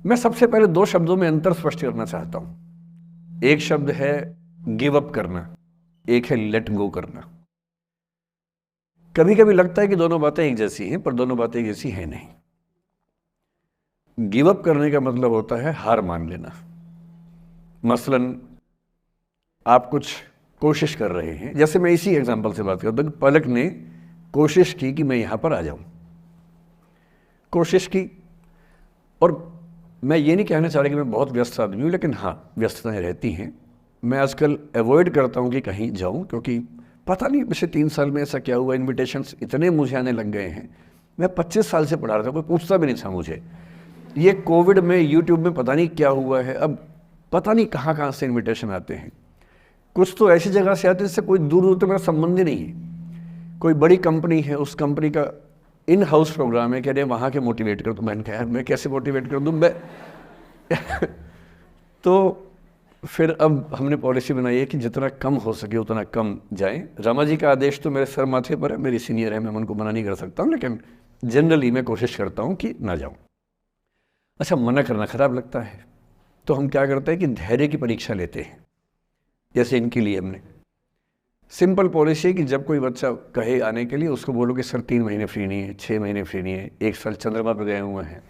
मैं सबसे पहले दो शब्दों में अंतर स्पष्ट करना चाहता हूं। एक शब्द है गिव अप करना, एक है लेट गो करना। कभी कभी लगता है कि दोनों बातें एक जैसी हैं, पर दोनों बातें एक जैसी हैं नहीं। गिव अप करने का मतलब होता है हार मान लेना। मसलन आप कुछ कोशिश कर रहे हैं, जैसे मैं इसी एग्जांपल से बात करता हूं। पलक ने कोशिश की कि मैं यहां पर आ जाऊं, कोशिश की। और मैं ये नहीं कहना चाह रहा कि मैं बहुत व्यस्त आदमी हूं, लेकिन हाँ, व्यस्तताएं रहती हैं। मैं आजकल अवॉइड करता हूं कि कहीं जाऊं, क्योंकि पता नहीं पिछले 3 साल में ऐसा क्या हुआ, इन्विटेशंस इतने मुझे आने लग गए हैं। मैं 25 साल से पढ़ा रहा था, कोई पूछता भी नहीं था मुझे। ये कोविड में यूट्यूब में पता नहीं क्या हुआ है, अब पता नहीं कहाँ कहाँ से इन्विटेशन आते हैं। कुछ तो ऐसी जगह से आते हैं जिससे कोई दूर दूर तक मेरा संबंध ही नहीं है। कोई बड़ी कंपनी है, उस कंपनी का इन हाउस प्रोग्राम है, कह रहे हैं वहाँ के मोटिवेट कर। तो मैंने कहा यार मैं कैसे मोटिवेट कर दूँ मैं तो फिर अब हमने पॉलिसी बनाई है कि जितना कम हो सके उतना कम जाएं। रामा जी का आदेश तो मेरे सर माथे पर है, मेरी सीनियर है, मैं उनको मना नहीं कर सकता हूँ, लेकिन जनरली मैं कोशिश करता हूँ कि ना जाऊँ। अच्छा, मना करना खराब लगता है, तो हम क्या करते हैं कि धैर्य की परीक्षा लेते हैं। जैसे इनके लिए हमने सिंपल पॉलिसी है कि जब कोई बच्चा कहे आने के लिए, उसको बोलो कि सर 3 महीने फ्री नहीं है, 6 महीने फ्री नहीं है, 1 साल चंद्रमा पर गए हुए हैं।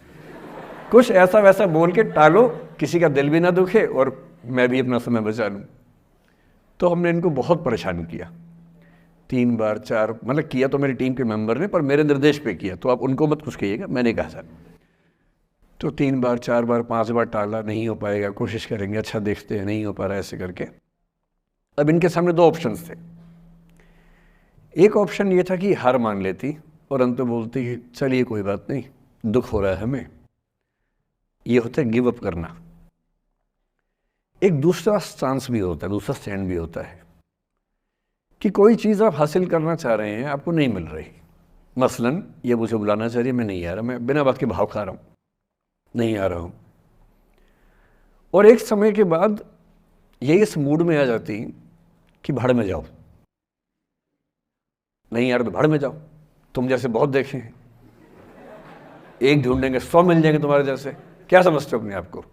कुछ ऐसा वैसा बोल के टालो, किसी का दिल भी ना दुखे और मैं भी अपना समय बचा लूँ। तो हमने इनको बहुत परेशान किया, 3 बार 4, मतलब किया तो मेरी टीम के मेंबर ने, पर मेरे निर्देश पे किया, तो आप उनको मत कुछ कहिएगा, मैंने कहा सर। तो 3 बार 4 बार 5 बार टाला, नहीं हो पाएगा, कोशिश करेंगे, अच्छा देखते हैं, नहीं हो पा रहा है, ऐसे करके। अब इनके सामने 2 ऑप्शंस थे। एक ऑप्शन ये था कि हार मान लेती और अंत में बोलती कि चलिए कोई बात नहीं, दुख हो रहा है हमें। ये होता है गिव अप करना। एक दूसरा चांस भी होता है, दूसरा स्टैंड भी होता है कि कोई चीज़ आप हासिल करना चाह रहे हैं, आपको नहीं मिल रही। मसलन ये मुझे बुलाना चाह रही है, मैं नहीं आ रहा, मैं बिना बात के भाव खा रहा हूँ, नहीं आ रहा हूँ। और एक समय के बाद ये इस मूड में आ जाती कि भाड़ में जाओ, नहीं यार तो भाड़ में जाओ, तुम जैसे बहुत देखे हैं, एक ढूंढेंगे 100 मिल जाएंगे तुम्हारे जैसे, क्या समझते हो अपने आप को।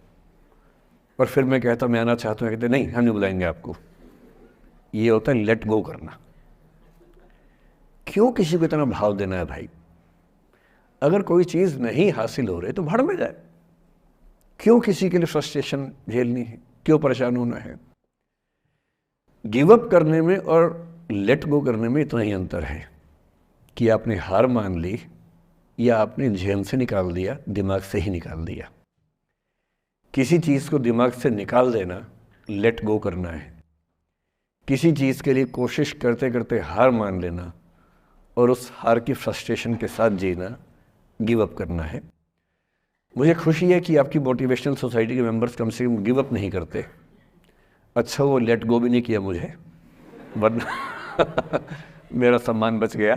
और फिर मैं कहता मैं आना चाहता हूँ, कहते नहीं हम नहीं बुलाएंगे आपको। ये होता है लेट गो करना। क्यों किसी को इतना भाव देना है भाई? अगर कोई चीज़ नहीं हासिल हो रही तो भाड़ में जाए। क्यों किसी के लिए फ्रस्ट्रेशन झेलनी है, क्यों परेशान होना है? गिव अप करने में और लेट गो करने में इतना ही अंतर है कि आपने हार मान ली या आपने जेहन से निकाल दिया, दिमाग से ही निकाल दिया। किसी चीज़ को दिमाग से निकाल देना लेट गो करना है। किसी चीज़ के लिए कोशिश करते करते हार मान लेना और उस हार की फ्रस्ट्रेशन के साथ जीना गिव अप करना है। मुझे खुशी है कि आपकी मोटिवेशनल सोसाइटी के मेंबर्स कम से कम गिव अप नहीं करते। अच्छा, वो लेट गो भी नहीं किया मुझे, वरना मेरा सम्मान बच गया।